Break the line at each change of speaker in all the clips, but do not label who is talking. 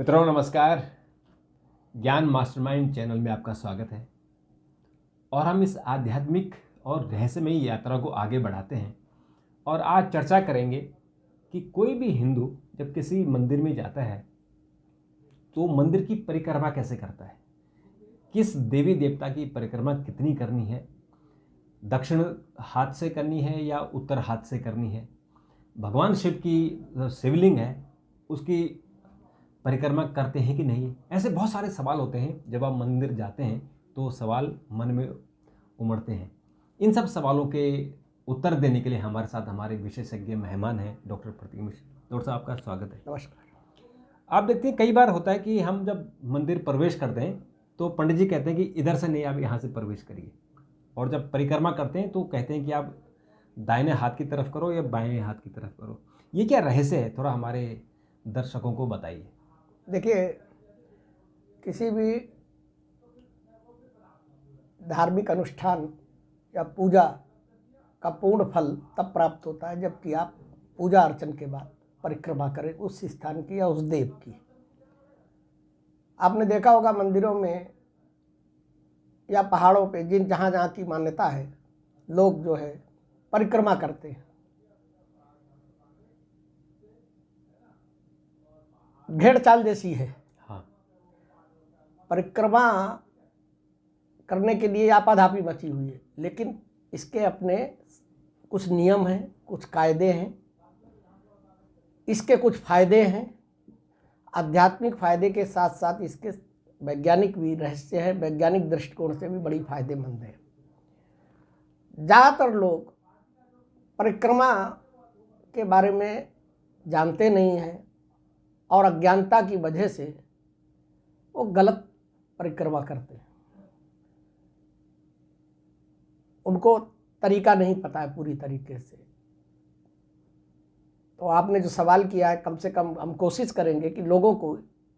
मित्रों नमस्कार। ज्ञान मास्टरमाइंड चैनल में आपका स्वागत है और हम इस आध्यात्मिक और रहस्यमयी यात्रा को आगे बढ़ाते हैं। और आज चर्चा करेंगे कि कोई भी हिंदू जब किसी मंदिर में जाता है तो मंदिर की परिक्रमा कैसे करता है, किस देवी देवता की परिक्रमा कितनी करनी है, दक्षिण हाथ से करनी है या उत्तर हाथ से करनी है, भगवान शिव की शिवलिंग है उसकी परिक्रमा करते हैं कि नहीं। ऐसे बहुत सारे सवाल होते हैं। जब आप मंदिर जाते हैं तो सवाल मन में उमड़ते हैं। इन सब सवालों के उत्तर देने के लिए हमारे साथ हमारे विशेषज्ञ मेहमान हैं डॉक्टर प्रतीक मिश्र। डॉक्टर साहब आपका स्वागत है।
नमस्कार।
आप देखते हैं कई बार होता है कि हम जब मंदिर प्रवेश करते हैं तो पंडित जी कहते हैं कि इधर से नहीं, आप यहाँ से प्रवेश करिए। और जब परिक्रमा करते हैं तो कहते हैं कि आप दाहिने हाथ की तरफ करो या बाएं हाथ की तरफ करो। ये क्या रहस्य है, थोड़ा हमारे दर्शकों को बताइए।
देखिए, किसी भी धार्मिक अनुष्ठान या पूजा का पूर्ण फल तब प्राप्त होता है जबकि आप पूजा अर्चन के बाद परिक्रमा करें उस स्थान की या उस देव की। आपने देखा होगा मंदिरों में या पहाड़ों पे जहाँ जहाँ की मान्यता है, लोग जो है परिक्रमा करते हैं। भेड़ चाल जैसी है।
हाँ,
परिक्रमा करने के लिए आपाधापी मची हुई है, लेकिन इसके अपने कुछ नियम हैं, कुछ कायदे हैं, इसके कुछ फायदे हैं। आध्यात्मिक फायदे के साथ साथ इसके वैज्ञानिक भी रहस्य है, वैज्ञानिक दृष्टिकोण से भी बड़ी फायदेमंद है। ज़्यादातर लोग परिक्रमा के बारे में जानते नहीं हैं और अज्ञानता की वजह से वो गलत परिक्रमा करते हैं। उनको तरीका नहीं पता है पूरी तरीके से। तो आपने जो सवाल किया है, कम से कम हम कोशिश करेंगे कि लोगों को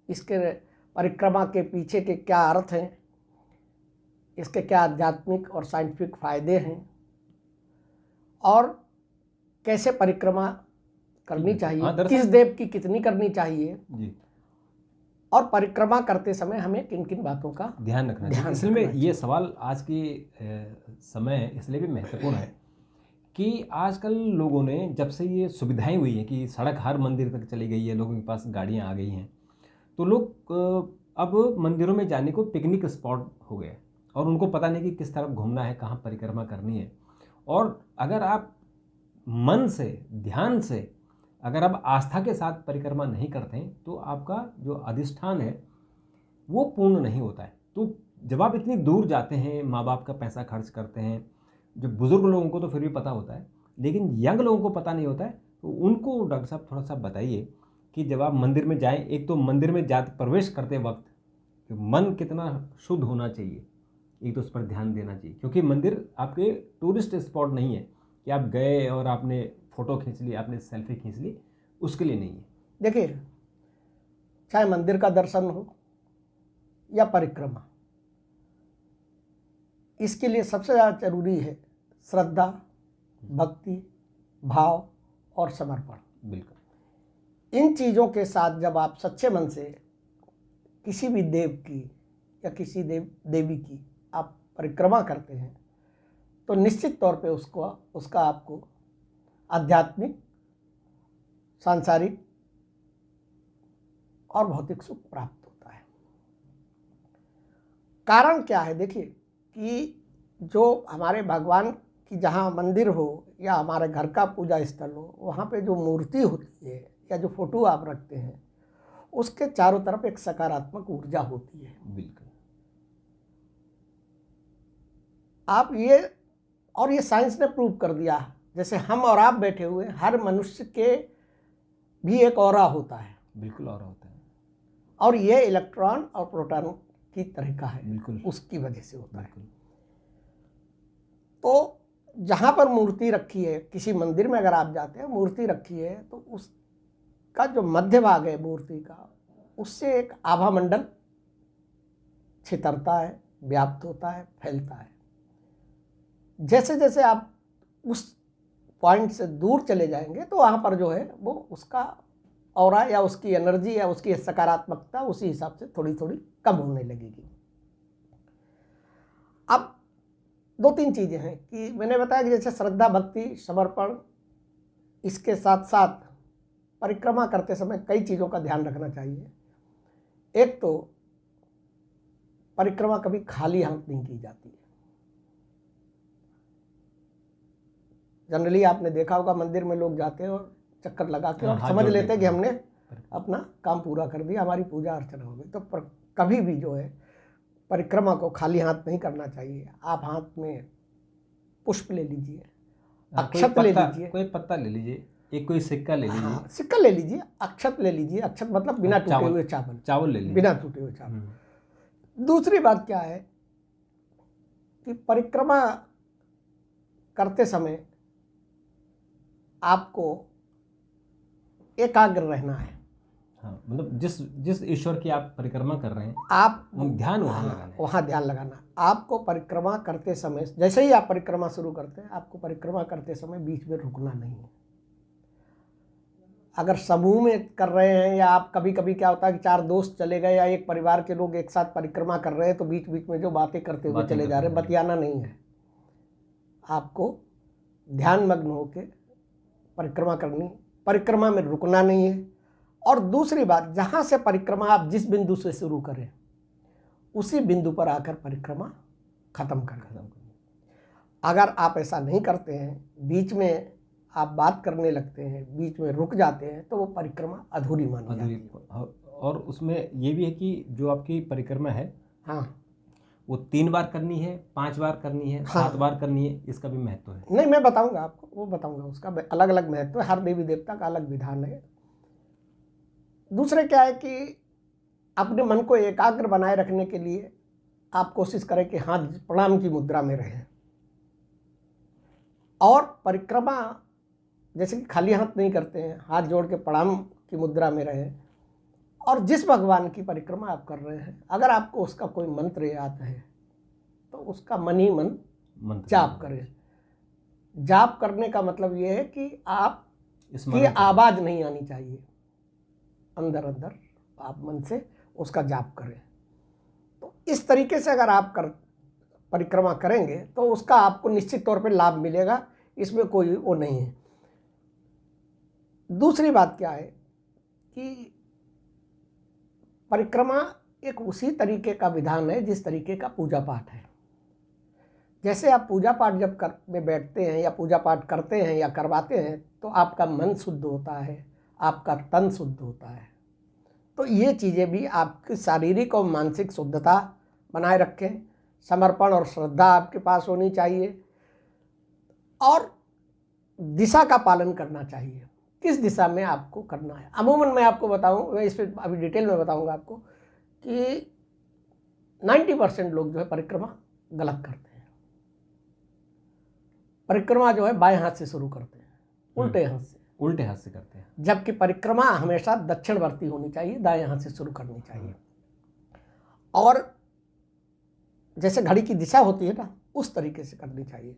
इसके परिक्रमा के पीछे के क्या अर्थ हैं, इसके क्या आध्यात्मिक और साइंटिफिक फायदे हैं और कैसे परिक्रमा करनी चाहिए, किस देव की कितनी करनी चाहिए
जी,
और परिक्रमा करते समय हमें किन किन बातों का
ध्यान रखना चाहिए। इसलिए ये सवाल आज के समय इसलिए भी महत्वपूर्ण है कि आजकल लोगों ने जब से ये सुविधाएं हुई हैं कि सड़क हर मंदिर तक चली गई है, लोगों के पास गाड़ियां आ गई हैं, तो लोग अब मंदिरों में जाने को पिकनिक स्पॉट हो गए और उनको पता नहीं कि किस तरफ घूमना है, कहाँ परिक्रमा करनी है। और अगर आप मन से, ध्यान से, अगर आप आस्था के साथ परिक्रमा नहीं करते हैं तो आपका जो अधिष्ठान है वो पूर्ण नहीं होता है। तो जब आप इतनी दूर जाते हैं, माँ बाप का पैसा खर्च करते हैं, जो बुज़ुर्ग लोगों को तो फिर भी पता होता है, लेकिन यंग लोगों को पता नहीं होता है, तो उनको डॉक्टर साहब थोड़ा सा बताइए कि जब आप मंदिर में जाएं, एक तो मंदिर में जाते प्रवेश करते वक्त तो मन कितना शुद्ध होना चाहिए, एक तो उस पर ध्यान देना चाहिए। क्योंकि मंदिर आपके टूरिस्ट स्पॉट नहीं है कि आप गए और आपने फ़ोटो खींच ली, आपने सेल्फी खींच ली, उसके लिए नहीं है।
देखिए, चाहे मंदिर का दर्शन हो या परिक्रमा, इसके लिए सबसे ज़्यादा जरूरी है श्रद्धा, भक्ति, भाव और समर्पण।
बिल्कुल।
इन चीज़ों के साथ जब आप सच्चे मन से किसी भी देव की या किसी देवी की आप परिक्रमा करते हैं तो निश्चित तौर पे उसका आपको आध्यात्मिक, सांसारिक और भौतिक सुख प्राप्त होता है। कारण क्या है? देखिए कि जो हमारे भगवान की जहाँ मंदिर हो या हमारे घर का पूजा स्थल हो, वहाँ पे जो मूर्ति होती है या जो फोटो आप रखते हैं, उसके चारों तरफ एक सकारात्मक ऊर्जा होती है।
बिल्कुल।
आप ये साइंस ने प्रूव कर दिया है। जैसे हम और आप बैठे हुए, हर मनुष्य के भी एक ऑरा होता है।
बिल्कुल ऑरा होता है।
और ये इलेक्ट्रॉन और प्रोटॉन की तरह का है।
बिल्कुल।
उसकी वजह से होता है। तो जहाँ पर मूर्ति रखी है, किसी मंदिर में अगर आप जाते हैं, मूर्ति रखी है, तो उसका जो मध्य भाग है मूर्ति का, उससे एक आभा मंडल छितरता है, व्याप्त होता है, फैलता है। जैसे जैसे आप उस पॉइंट से दूर चले जाएंगे तो वहाँ पर जो है वो उसका ऑरा या उसकी एनर्जी या उसकी सकारात्मकता उसी हिसाब से थोड़ी थोड़ी कम होने लगेगी। अब 2-3 चीज़ें हैं कि मैंने बताया कि जैसे श्रद्धा, भक्ति, समर्पण, इसके साथ साथ परिक्रमा करते समय कई चीज़ों का ध्यान रखना चाहिए। एक तो परिक्रमा कभी खाली हाथ नहीं की जाती है। जनरली आपने देखा होगा मंदिर में लोग जाते हैं और चक्कर लगा के और समझ लेते हैं कि हमने अपना काम पूरा कर दिया, हमारी पूजा अर्चना हो गई। तो कभी भी जो है परिक्रमा को खाली हाथ नहीं करना चाहिए। आप हाथ में पुष्प ले लीजिए, अक्षत ले लीजिए,
कोई पत्ता ले लीजिए, एक कोई सिक्का ले लीजिए।
हाँ, सिक्का ले लीजिए, अक्षत ले लीजिए। अक्षत मतलब बिना टूटे हुए
चावल ले लीजिए,
बिना टूटे हुए चावल। दूसरी बात क्या है कि परिक्रमा करते समय आपको एकाग्र रहना है।
हाँ, मतलब जिस ईश्वर की आप परिक्रमा कर रहे हैं
आप
ध्यान वहाँ लगाना है।
वहाँ ध्यान लगाना। आपको परिक्रमा करते समय, जैसे ही आप परिक्रमा शुरू करते हैं, आपको परिक्रमा करते समय बीच में रुकना नहीं है। अगर समूह में कर रहे हैं या आप कभी कभी क्या होता है कि 4 दोस्त चले गए या एक परिवार के लोग एक साथ परिक्रमा कर रहे हैं, तो बीच बीच में जो बातें करते हुए चले जा रहे हैं, बतियाना नहीं है। आपको ध्यान मग्न होकर परिक्रमा करनी, परिक्रमा में रुकना नहीं है। और दूसरी बात, जहाँ से परिक्रमा आप जिस बिंदु से शुरू करें उसी बिंदु पर आकर परिक्रमा खत्म करें। अगर आप ऐसा नहीं करते हैं, बीच में आप बात करने लगते हैं, बीच में रुक जाते हैं, तो वो परिक्रमा अधूरी मानी जाती है।
और उसमें ये भी है कि जो आपकी परिक्रमा है,
हाँ,
वो 3 बार करनी है, 5 बार करनी है, 7 बार करनी है, इसका भी महत्व है।
नहीं, मैं बताऊंगा आपको, वो बताऊंगा, उसका अलग अलग महत्व है। हर देवी देवता का अलग विधान है। दूसरे क्या है कि अपने मन को एकाग्र बनाए रखने के लिए आप कोशिश करें कि हाथ प्रणाम की मुद्रा में रहें। और परिक्रमा जैसे कि खाली हाथ नहीं करते हैं, हाथ जोड़ के प्रणाम की मुद्रा में रहें। और जिस भगवान की परिक्रमा आप कर रहे हैं, अगर आपको उसका कोई मंत्र याद है तो उसका मन ही मन जाप करें। जाप करने का मतलब ये है कि आप की आवाज़ नहीं आनी चाहिए, अंदर अंदर आप मन से उसका जाप करें। तो इस तरीके से अगर आप परिक्रमा करेंगे तो उसका आपको निश्चित तौर पे लाभ मिलेगा, इसमें कोई वो नहीं है। दूसरी बात क्या है कि परिक्रमा एक उसी तरीके का विधान है जिस तरीके का पूजा पाठ है। जैसे आप पूजा पाठ जब में बैठते हैं या पूजा पाठ करते हैं या करवाते हैं, तो आपका मन शुद्ध होता है, आपका तन शुद्ध होता है। तो ये चीज़ें भी आपकी शारीरिक और मानसिक शुद्धता बनाए रखें। समर्पण और श्रद्धा आपके पास होनी चाहिए और दिशा का पालन करना चाहिए, किस दिशा में आपको करना है। अमूमन मैं आपको बताऊं, मैं इस पर अभी डिटेल में बताऊंगा आपको कि 90% लोग जो है परिक्रमा गलत करते हैं। परिक्रमा जो है बाएं हाथ से शुरू करते हैं, उल्टे हाथ से करते हैं। जबकि परिक्रमा हमेशा दक्षिणवर्ती होनी चाहिए, दाएं हाथ से शुरू करनी चाहिए। और जैसे घड़ी की दिशा होती है ना, उस तरीके से करनी चाहिए।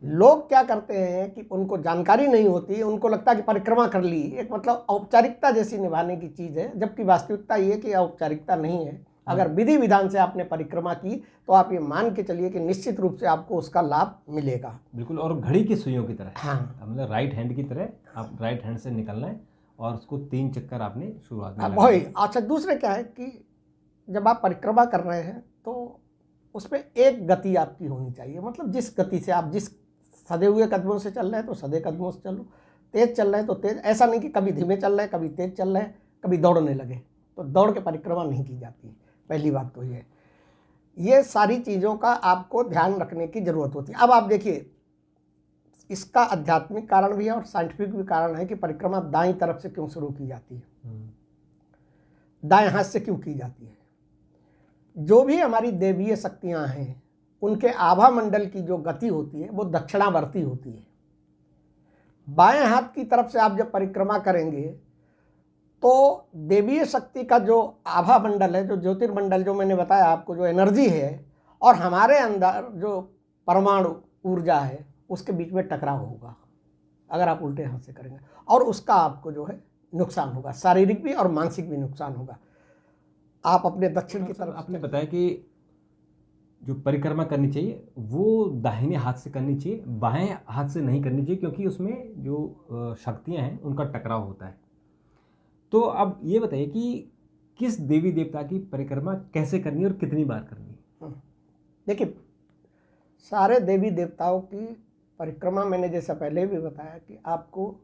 लोग क्या करते हैं कि उनको जानकारी नहीं होती, उनको लगता है कि परिक्रमा कर ली, एक मतलब औपचारिकता जैसी निभाने की चीज़ है, जबकि वास्तविकता ये कि औपचारिकता नहीं है। अगर विधि विधान से आपने परिक्रमा की तो आप ये मान के चलिए कि निश्चित रूप से आपको उसका लाभ मिलेगा।
बिल्कुल, और घड़ी की सुइयों की तरह।
हाँ,
मतलब राइट हैंड की तरह आप राइट हैंड से निकलना है और उसको 3 चक्कर आपने शुरुआत में
वही। अच्छा, दूसरे क्या है कि जब आप परिक्रमा कर रहे हैं तो उसमें एक गति आपकी होनी चाहिए। मतलब जिस गति से आप, जिस सधे हुए कदमों से चल रहे हैं तो सधे कदमों से चलो, तेज चल रहे हैं तो तेज। ऐसा नहीं कि कभी धीमे चल रहे हैं, कभी तेज चल रहे हैं, कभी दौड़ने लगे, तो दौड़ के परिक्रमा नहीं की जाती। पहली बात तो ये सारी चीज़ों का आपको ध्यान रखने की ज़रूरत होती है। अब आप देखिए, इसका आध्यात्मिक कारण भी है और साइंटिफिक भी कारण है कि परिक्रमा दाईं तरफ से क्यों शुरू की जाती है, दाएं हाथ से क्यों की जाती है। जो भी हमारी देवीय शक्तियाँ हैं, उनके आभा मंडल की जो गति होती है वो दक्षिणावर्ती होती है। बाएं हाथ की तरफ से आप जब परिक्रमा करेंगे तो देवीय शक्ति का जो आभा मंडल है, जो ज्योतिर्मंडल, जो मैंने बताया आपको, जो एनर्जी है और हमारे अंदर जो परमाणु ऊर्जा है, उसके बीच में टकराव होगा अगर आप उल्टे हाथ से करेंगे, और उसका आपको जो है नुकसान होगा, शारीरिक भी और मानसिक भी नुकसान होगा। आप अपने दक्षिण की तरफ
आपने बताया कि जो परिक्रमा करनी चाहिए वो दाहिने हाथ से करनी चाहिए, बाएं हाथ से नहीं करनी चाहिए, क्योंकि उसमें जो शक्तियां हैं उनका टकराव होता है। तो अब ये बताइए कि किस देवी देवता की परिक्रमा कैसे करनी है और कितनी बार करनी है?
देखिए, सारे देवी देवताओं की परिक्रमा मैंने जैसा पहले भी बताया कि आपको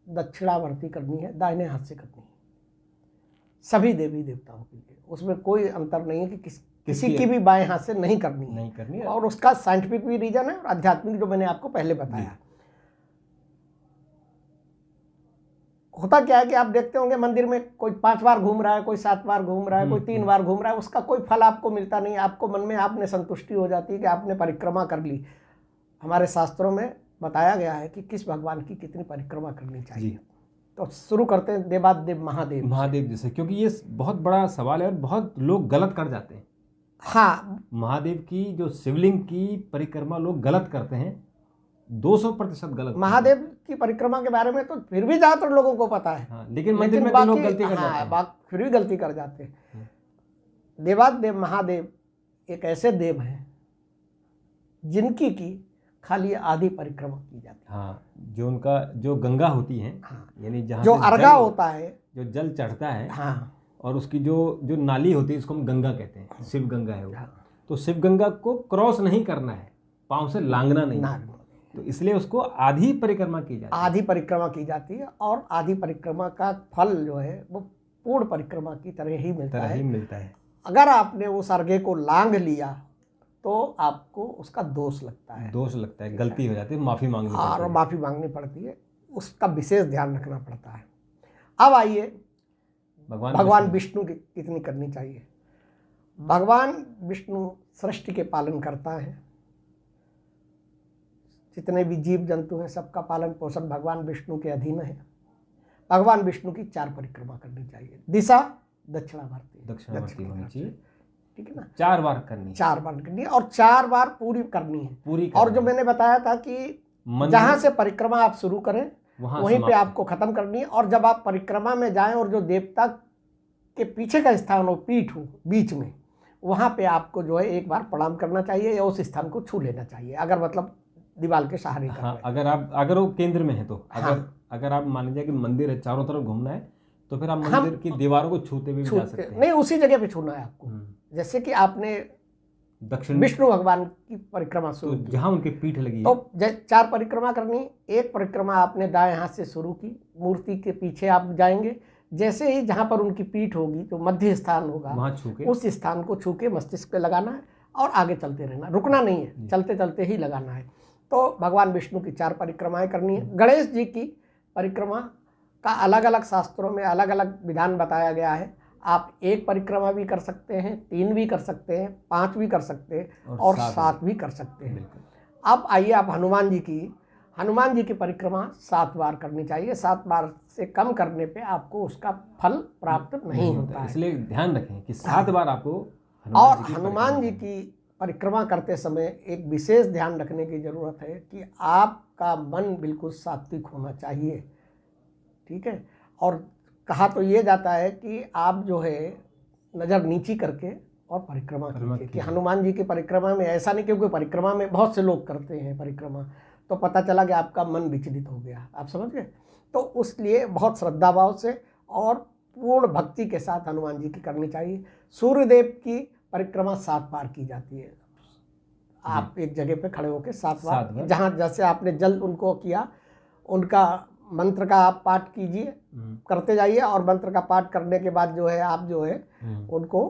दक्षिणावर्ती करनी है, दाहिने हाथ से करनी है, सभी देवी देवताओं के लिए। उसमें कोई अंतर नहीं है कि किसी की भी बाएं हाथ से नहीं करनी है। और उसका साइंटिफिक भी रीजन है और आध्यात्मिक, जो मैंने आपको पहले बताया। होता क्या है कि आप देखते होंगे मंदिर में कोई 5 बार घूम रहा है, कोई 7 बार घूम रहा है, कोई 3 बार घूम रहा है, उसका कोई फल आपको मिलता नहीं। आपको मन में आपने संतुष्टि हो जाती है कि आपने परिक्रमा कर ली। हमारे शास्त्रों में बताया गया है कि किस भगवान की कितनी परिक्रमा करनी चाहिए। तो शुरू करते हैं देवादेव महादेव
जैसे, क्योंकि ये बहुत बड़ा सवाल है और बहुत लोग गलत कर जाते हैं।
हाँ,
महादेव की जो शिवलिंग की परिक्रमा लोग गलत करते हैं, 200% गलत।
महादेव की परिक्रमा के बारे में तो फिर भी ज्यादातर लोगों को पता है।
हाँ, लेकिन मंदिर में लोग गलती कर जाते हैं।
फिर भी गलती कर जाते हैं। देवादेव महादेव एक ऐसे देव हैं जिनकी की खाली आधी परिक्रमा की जाती है।
हाँ, जो उनका जो गंगा होती है, यानी जहाँ
जो अर्घा होता है,
जो जल चढ़ता है,
हाँ,
और उसकी जो नाली होती है, इसको हम गंगा कहते हैं, शिव गंगा है वो। तो शिव गंगा को क्रॉस नहीं करना है, पाँव से लांगना नहीं है, तो इसलिए उसको आधी परिक्रमा की जाती है।
आधी परिक्रमा की जाती है और आधी परिक्रमा का फल जो है वो पूर्ण परिक्रमा की तरह ही मिलता है। अगर आपने उस अर्घे को लांग लिया तो आपको उसका दोष लगता है,
गलती हो जाती है, माफ़ी मांगनी पड़ती है।
और माफ़ी मांगनी पड़ती है, उसका विशेष ध्यान रखना पड़ता है। अब आइए भगवान विष्णु की कितनी करनी चाहिए। भगवान विष्णु सृष्टि के पालन करता है, जितने भी जीव जंतु हैं सबका पालन पोषण भगवान विष्णु के अधीन है। भगवान विष्णु की 4 परिक्रमा करनी चाहिए। दिशा दक्षिणावर्ती
होनी चाहिए,
ठीक है ना।
4 बार करनी
है और 4 बार पूरी करनी है। और जो मैंने बताया था कि जहां से परिक्रमा आप शुरू करें वहीं पे आपको खत्म करनी है। और जब आप परिक्रमा में जाएं और जो देवता के पीछे का स्थान हो, पीठ हो बीच में, वहां पे आपको जो है एक बार प्रणाम करना चाहिए या उस स्थान को छू लेना चाहिए, अगर मतलब दीवार के सहारे कर रहे हैं।
अगर वो केंद्र में है तो। अगर आप मान लीजिए कि मंदिर है, चारों तरफ घूमना है, तो फिर आप मंदिर की दीवारों को छूते भी जा सकते हैं।
नहीं, उसी जगह पे छूना है आपको। जैसे कि आपने
दक्षिण
विष्णु भगवान की परिक्रमा शुरू की,
जहाँ उनकी पीठ लगी है,
तो 4 परिक्रमा करनी। एक परिक्रमा आपने दाएं हाथ से शुरू की, मूर्ति के पीछे आप जाएंगे, जैसे ही जहाँ पर उनकी पीठ होगी तो मध्य स्थान होगा,
वहाँ छू के
उस स्थान को छू के मस्तिष्क पे लगाना है और आगे चलते रहना, रुकना नहीं है, चलते चलते ही लगाना है। तो भगवान विष्णु की 4 परिक्रमाएं करनी है। गणेश जी की परिक्रमा का अलग अलग शास्त्रों में अलग अलग विधान बताया गया है। आप 1 परिक्रमा भी कर सकते हैं, 3 भी कर सकते हैं, 5 भी कर सकते हैं और 7 भी कर सकते हैं। अब आइए आप हनुमान जी की परिक्रमा 7 बार करनी चाहिए। 7 बार से कम करने पे आपको उसका फल प्राप्त नहीं होता है,
इसलिए ध्यान रखें कि 7 बार आपको
और हनुमान जी की परिक्रमा करते समय एक विशेष ध्यान रखने की ज़रूरत है कि आपका मन बिल्कुल सात्विक होना चाहिए, ठीक है। और कहा तो ये जाता है कि आप जो है नज़र नीची करके और परिक्रमा कीजिए। कि हनुमान जी की परिक्रमा में ऐसा नहीं, क्योंकि परिक्रमा में बहुत से लोग करते हैं परिक्रमा, तो पता चला कि आपका मन विचलित हो गया, आप समझ गए। तो उसलिए बहुत श्रद्धा भाव से और पूर्ण भक्ति के साथ हनुमान जी की करनी चाहिए। सूर्यदेव की परिक्रमा 7 बार की जाती है। आप एक जगह पे खड़े होकर 7 बार, जहाँ जैसे आपने जल उनको किया, उनका मंत्र का आप पाठ कीजिए, करते जाइए, और मंत्र का पाठ करने के बाद जो है आप जो है उनको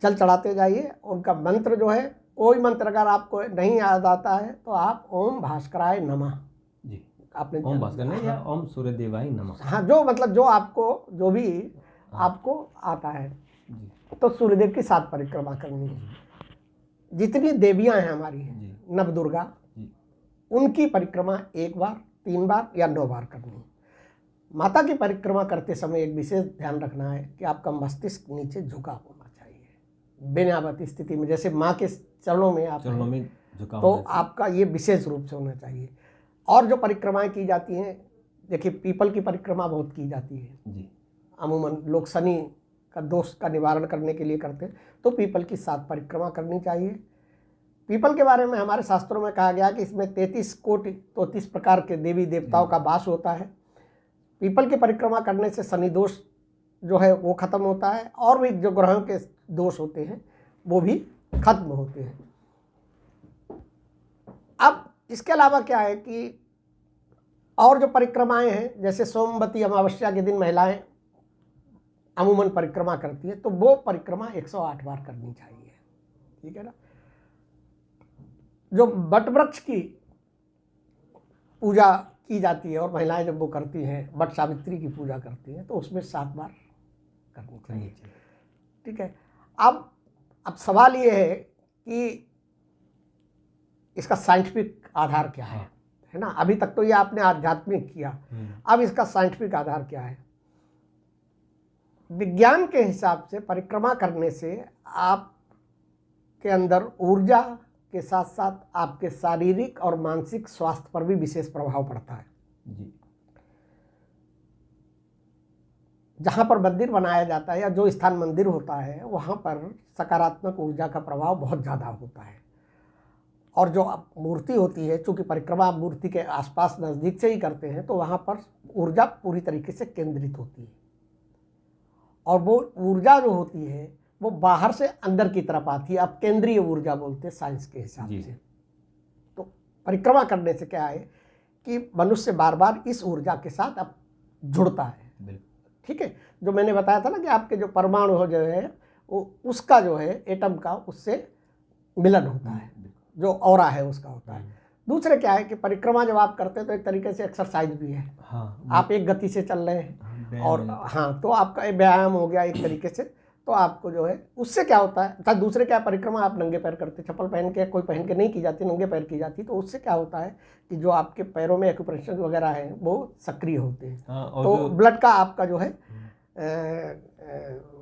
जल चढ़ाते जाइए। उनका मंत्र जो है, कोई मंत्र अगर आपको नहीं याद आता है तो आप ओम भास्कराय नमः
जी,
आपने
ओम भास्कर या ओम सूर्यदेवाय नमः,
हाँ, जो मतलब जो आपको जो भी आपको आता है। तो सूर्यदेव की 7 परिक्रमा करनी है। जितनी देवियां हैं हमारी नवदुर्गा, उनकी परिक्रमा 1 बार, 3 बार या 9 बार करनी है। माता की परिक्रमा करते समय एक विशेष ध्यान रखना है कि आपका मस्तिष्क नीचे झुका होना चाहिए बिनावती स्थिति में, जैसे माँ के चरणों में आप
झुका,
तो आपका ये विशेष रूप से होना चाहिए। और जो परिक्रमाएं की जाती हैं देखिए पीपल की परिक्रमा बहुत की जाती है
जी।
अमूमन, लोग शनि का दोष का निवारण करने के लिए करते हैं, तो पीपल की 7 परिक्रमा करनी चाहिए। पीपल के बारे में हमारे शास्त्रों में कहा गया कि इसमें 33 कोटि 33 प्रकार के देवी देवताओं का वास होता है। पीपल की परिक्रमा करने से शनि दोष जो है वो खत्म होता है, और भी जो ग्रहों के दोष होते हैं वो भी खत्म होते हैं। अब इसके अलावा क्या है कि और जो परिक्रमाएं हैं, जैसे सोमवती अमावस्या के दिन महिलाएं अमूमन परिक्रमा करती है, तो वो परिक्रमा 108 बार करनी चाहिए, ठीक है ना। जो वट वृक्ष की पूजा की जाती है और महिलाएं जब वो करती हैं, वट सावित्री की पूजा करती हैं, तो उसमें 7 बार करनी चाहिए, ठीक है। अब सवाल ये है कि इसका साइंटिफिक आधार क्या है ना। अभी तक तो ये आपने आध्यात्मिक किया, अब इसका साइंटिफिक आधार क्या है। विज्ञान के हिसाब से परिक्रमा करने से आपके अंदर ऊर्जा के साथ साथ आपके शारीरिक और मानसिक स्वास्थ्य पर भी विशेष प्रभाव पड़ता है
जी।
जहाँ पर मंदिर बनाया जाता है या जो स्थान मंदिर होता है, वहाँ पर सकारात्मक ऊर्जा का प्रभाव बहुत ज़्यादा होता है। और जो मूर्ति होती है, चूँकि परिक्रमा आप मूर्ति के आसपास नज़दीक से ही करते हैं, तो वहाँ पर ऊर्जा पूरी तरीके से केंद्रित होती है, और वो ऊर्जा जो होती है वो बाहर से अंदर की तरफ आती है। अब केंद्रीय ऊर्जा बोलते हैं साइंस के हिसाब से। तो परिक्रमा करने से क्या है कि मनुष्य बार बार इस ऊर्जा के साथ अब जुड़ता है, ठीक है। जो मैंने बताया था ना कि आपके जो परमाणु जो है वो उसका जो है एटम का उससे मिलन होता है, जो ऑरा है उसका होता है। दूसरे क्या है कि परिक्रमा जब आप करते हैं तो एक तरीके से एक्सरसाइज भी है। आप एक गति से चल रहे हैं और तो आपका एक व्यायाम हो गया एक तरीके से। तो आपको जो है उससे क्या होता है, अच्छा दूसरे क्या परिक्रमा आप नंगे पैर करते, चप्पल पहन के कोई पहन के नहीं की जाती, नंगे पैर की जाती। तो उससे क्या होता है कि जो आपके पैरों में एक्यूप्रेशर वगैरह है वो सक्रिय होते हैं, तो ब्लड का आपका जो है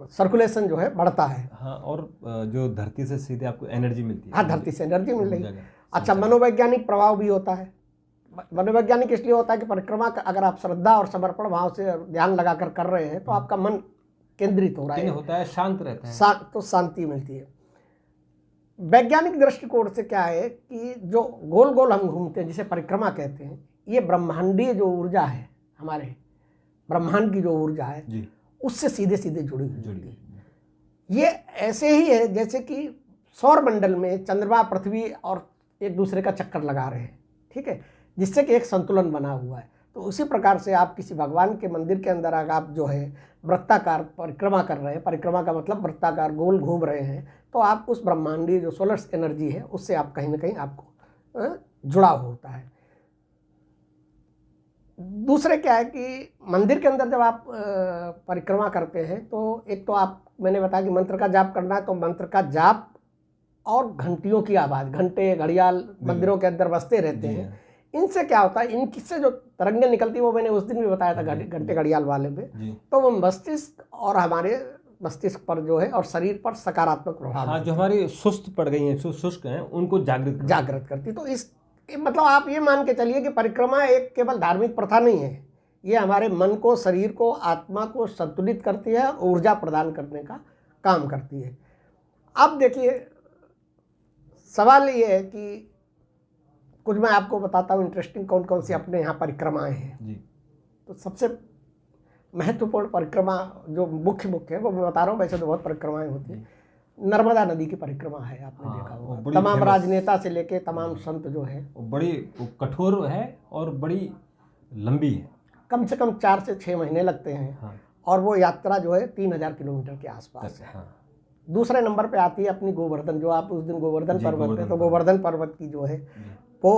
सर्कुलेशन जो है बढ़ता है।
हाँ, और जो धरती से सीधे आपको एनर्जी मिलती है।
हाँ, धरती से एनर्जी मिल रही है। अच्छा, मनोवैज्ञानिक प्रभाव भी होता है। मनोवैज्ञानिक इसलिए होता है कि परिक्रमा अगर आप श्रद्धा और समर्पण भाव से ध्यान लगाकर कर रहे हैं तो आपका मन केंद्रित हो रहा है,
होता है, शांत रहता है,
तो शांति मिलती है। वैज्ञानिक दृष्टिकोण से क्या है कि जो गोल गोल हम घूमते हैं जिसे परिक्रमा कहते हैं, ये ब्रह्मांडीय जो ऊर्जा है, हमारे ब्रह्मांड की जो ऊर्जा है जी, उससे सीधे सीधे जुड़ी है। ये ऐसे ही है जैसे कि सौर मंडल में चंद्रमा पृथ्वी और एक दूसरे का चक्कर लगा रहे हैं, ठीक है, जिससे कि एक संतुलन बना हुआ है। तो उसी प्रकार से आप किसी भगवान के मंदिर के अंदर अगर आप जो है वृत्ताकार परिक्रमा कर रहे हैं, परिक्रमा का मतलब वृत्ताकार गोल घूम रहे हैं, तो आप उस ब्रह्मांडीय जो सोलर एनर्जी है उससे आप कहीं ना कहीं आपको जुड़ाव होता है। दूसरे क्या है कि मंदिर के अंदर जब आप परिक्रमा करते हैं तो एक तो आप, मैंने बताया कि मंत्र का जाप करना है, तो मंत्र का जाप और घंटियों की आवाज़, घंटे घड़ियाल मंदिरों के अंदर बजते रहते हैं। इनसे क्या होता है, इनसे जो तरंगें निकलती है वो मैंने उस दिन भी बताया था घंटे घड़ियाल वाले में, तो वो मस्तिष्क और हमारे मस्तिष्क पर जो है और शरीर पर सकारात्मक प्रभाव,
हाँ, जो हमारी सुस्त पड़ गई हैं, शुष्क हैं, उनको
जागृत करती। तो इस मतलब आप ये मान के चलिए कि परिक्रमा एक केवल धार्मिक प्रथा नहीं है, ये हमारे मन को, शरीर को, आत्मा को संतुलित करती है और ऊर्जा प्रदान करने का काम करती है। अब देखिए सवाल ये है कि कुछ मैं आपको बताता हूँ इंटरेस्टिंग कौन कौन सी अपने यहाँ परिक्रमाएं हैं जी। तो सबसे महत्वपूर्ण परिक्रमा जो मुख्य है वो मैं बता रहा हूँ, वैसे तो बहुत परिक्रमाएं होती हैं। नर्मदा नदी की परिक्रमा है, आपने देखा होगा, तमाम राजनेता से लेके तमाम संत जो है,
बड़ी कठोर है और बड़ी लंबी है,
कम से कम 4 से 6 महीने लगते हैं, और वो यात्रा जो है 3000 किलोमीटर के आसपास है। दूसरे नंबर पे आती है अपनी गोवर्धन, जो आप उस दिन गोवर्धन पर्वत पे, तो गोवर्धन पर्वत की जो है वो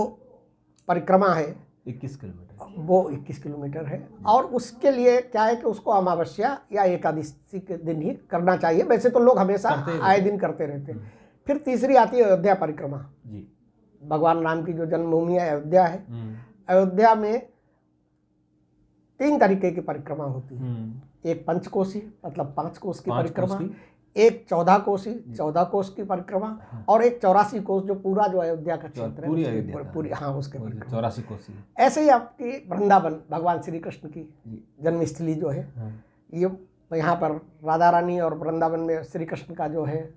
परिक्रमा है 21 किलोमीटर, वो 21 किलोमीटर है। और उसके लिए क्या है कि उसको अमावस्या या एकादशी के दिन ही करना चाहिए, वैसे तो लोग हमेशा आए दिन करते रहते हैं। फिर तीसरी आती है अयोध्या परिक्रमा जी, भगवान राम की जो जन्मभूमि है अयोध्या है। अयोध्या में 3 तरीके की परिक्रमा होती है, एक पंचकोशी मतलब 5 कोस की परिक्रमा, एक 14 कोस की परिक्रमा और एक 84 कोस जो पूरा जो अयोध्या का क्षेत्र है
पूरी
उसकी
अयोध्या का।
पूरी, हाँ, उसके परिक्रमा।
84 कोसी।
ऐसे ही आपकी वृंदावन भगवान श्री कृष्ण की जन्मस्थली जो है,
हाँ।
ये यहाँ पर राधा रानी और वृंदावन में श्री कृष्ण का जो है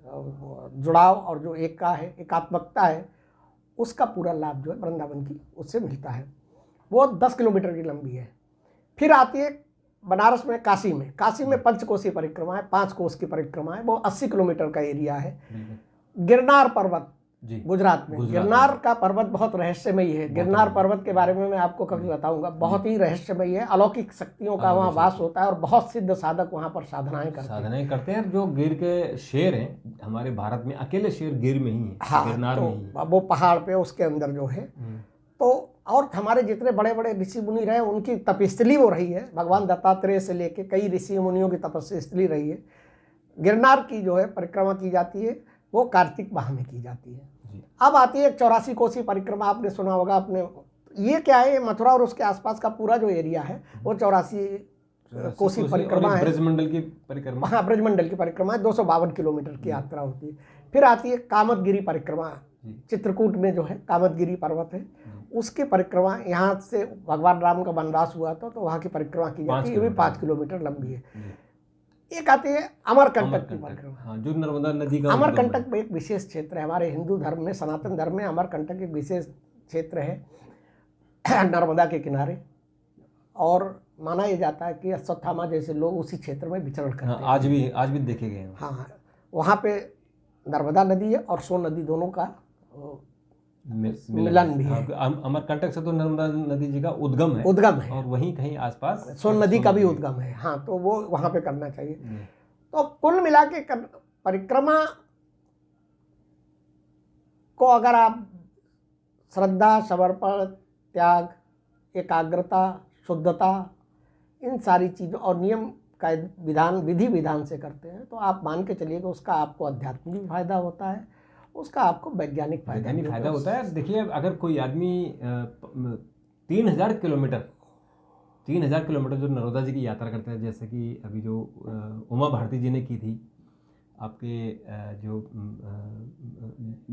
जुड़ाव और जो एकात्मकता है, उसका पूरा लाभ जो है वृंदावन की उससे मिलता है। वो 10 किलोमीटर की लंबी है। फिर आती है बनारस में, काशी में पंचकोसी परिक्रमा है, 5 कोस की परिक्रमा है, वो 80 किलोमीटर का एरिया है। गिरनार पर्वत गुजरात में, गिरनार का पर्वत बहुत रहस्यमयी है। गिरनार पर्वत के बारे में मैं आपको कभी बताऊंगा, बहुत ही रहस्यमयी है। अलौकिक शक्तियों का वहाँ वास होता है और बहुत सिद्ध साधक वहाँ पर साधनाएं करते हैं।
जो गिर के शेर हैं हमारे भारत में, अकेले शेर गिर में ही है।
हाँ,
गिरनार में ही
वो पहाड़ पे उसके अंदर जो है, तो और हमारे जितने बड़े बड़े ऋषि मुनि रहे उनकी तपस्थली वो रही है। भगवान दत्तात्रेय से लेके कई ऋषि मुनियों की तपस्थली रही है। गिरनार की जो है परिक्रमा की जाती है, वो कार्तिक माह में की जाती है। अब आती है 84 कोसी परिक्रमा, आपने सुना होगा। अपने ये क्या है, मथुरा और उसके आसपास का पूरा जो एरिया है वो 84 कोसी परिक्रमा है।
ब्रजमंडल की परिक्रमा,
हाँ, ब्रजमंडल की परिक्रमा है। 252 किलोमीटर की यात्रा होती है। फिर आती है कामदगिरी परिक्रमा, चित्रकूट में जो है कामदगिरी पर्वत है, उसकी परिक्रमा। यहाँ से भगवान राम का वनवास हुआ था तो वहाँ की परिक्रमा की जाती है, ये भी 5 किलोमीटर लंबी है। एक आती है अमरकंटक की परिक्रमा,
हाँ, जो नर्मदा नदी का
अमरकंटक में एक विशेष क्षेत्र है हमारे हिंदू धर्म में, सनातन धर्म में। अमरकंटक एक विशेष क्षेत्र है नर्मदा के किनारे, और माना यह जाता है कि अश्वत्थामा जैसे लोग उसी क्षेत्र में विचरण करते हैं।
आज भी देखे गए हैं।
हाँ, वहाँ पे नर्मदा नदी है और सोन नदी दोनों का मिलन भी है।
अमरकंटक से तो नर्मदा नदी जी का उद्गम है और वहीं कहीं आसपास
सोन नदी का भी उद्गम है। हाँ, तो वो वहाँ पे करना चाहिए। तो कुल मिला के परिक्रमा को अगर आप श्रद्धा, समर्पण, त्याग, एकाग्रता, शुद्धता, इन सारी चीज़ों और नियम का विधि विधान से करते हैं तो आप मान के चलिए कि उसका आपको आध्यात्मिक भी फायदा होता है, उसका आपको वैज्ञानिक फायदा
होता है। देखिए, अगर कोई आदमी 3000 किलोमीटर जो नर्मदा जी की यात्रा करता है, जैसे कि अभी जो उमा भारती जी ने की थी, आपके जो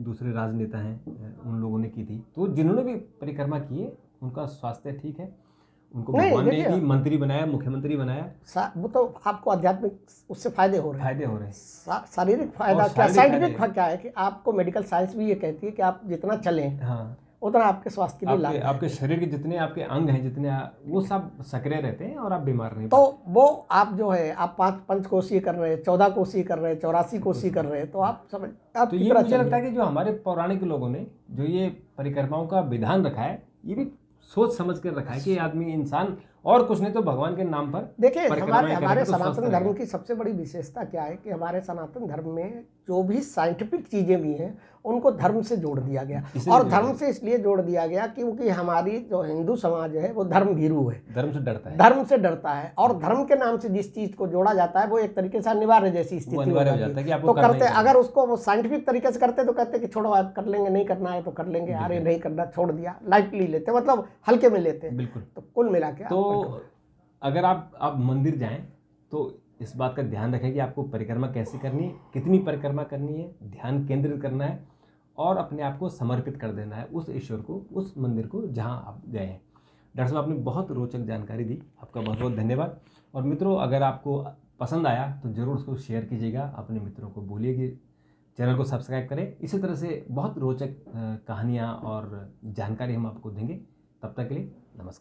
दूसरे राजनेता हैं उन लोगों ने की थी, तो जिन्होंने भी परिक्रमा की है उनका स्वास्थ्य ठीक है, उनको भगवान ने भी मंत्री बनाया, मुख्यमंत्री बनाया।
वो तो आपको आध्यात्मिक उससे फायदे हो रहे हैं। शारीरिक फायदा क्या, साइंटिफिक फायदा क्या है कि आपको मेडिकल साइंस भी ये कहती है कि आप जितना चलें, हाँ, उतना आपके स्वास्थ्य के लिए लाभ है।
आपके शरीर के जितने आपके अंग हैं, जितने वो सब सक्रिय रहते हैं और आप बीमार नहीं
तो वो आप जो है आप 5 कोसी कर रहे हैं, 14 कोसी कर रहे हैं, 84 कोसी कर रहे हैं, तो आप समझ आप
तो ये मुझे लगता है कि जो हमारे पौराणिक लोगों ने जो ये परिक्रमाओं का विधान रखा है, ये भी सोच समझ कर रखा है कि आदमी, इंसान और कुछ नहीं तो भगवान के नाम पर।
देखिए, हमारे सनातन धर्म की सबसे बड़ी विशेषता क्या है कि हमारे सनातन धर्म में जो भी साइंटिफिक चीज़ें भी हैं उनको धर्म से जोड़ दिया गया। और धर्म से इसलिए जोड़ दिया गया क्योंकि हमारी जो हिंदू समाज है वो धर्म भीरू है, धर्म से डरता है और धर्म के नाम से जिस चीज़ को जोड़ा जाता है वो एक तरीके से अनिवार्य जैसी स्थिति हो जाती है। तो करते, अगर उसको वो साइंटिफिक तरीके से करते तो कहते कि छोड़ो, आप कर लेंगे, नहीं करना है तो कर लेंगे, अरे नहीं करना, छोड़ दिया, लाइटली लेते, मतलब हल्के में लेते।
बिल्कुल।
तो कुल मिला के
तो अगर आप मंदिर जाएं तो इस बात का ध्यान रखें कि आपको परिक्रमा कैसे करनी है, कितनी परिक्रमा करनी है, ध्यान केंद्रित करना है और अपने आप को समर्पित कर देना है उस ईश्वर को, उस मंदिर को जहां आप गए हैं। डॉक्टर साहब, आपने बहुत रोचक जानकारी दी, आपका बहुत बहुत धन्यवाद। और मित्रों, अगर आपको पसंद आया तो ज़रूर उसको शेयर कीजिएगा, अपने मित्रों को बोलिए कि चैनल को सब्सक्राइब करें। इसी तरह से बहुत रोचक कहानियाँ और जानकारी हम आपको देंगे। तब तक के लिए नमस्कार।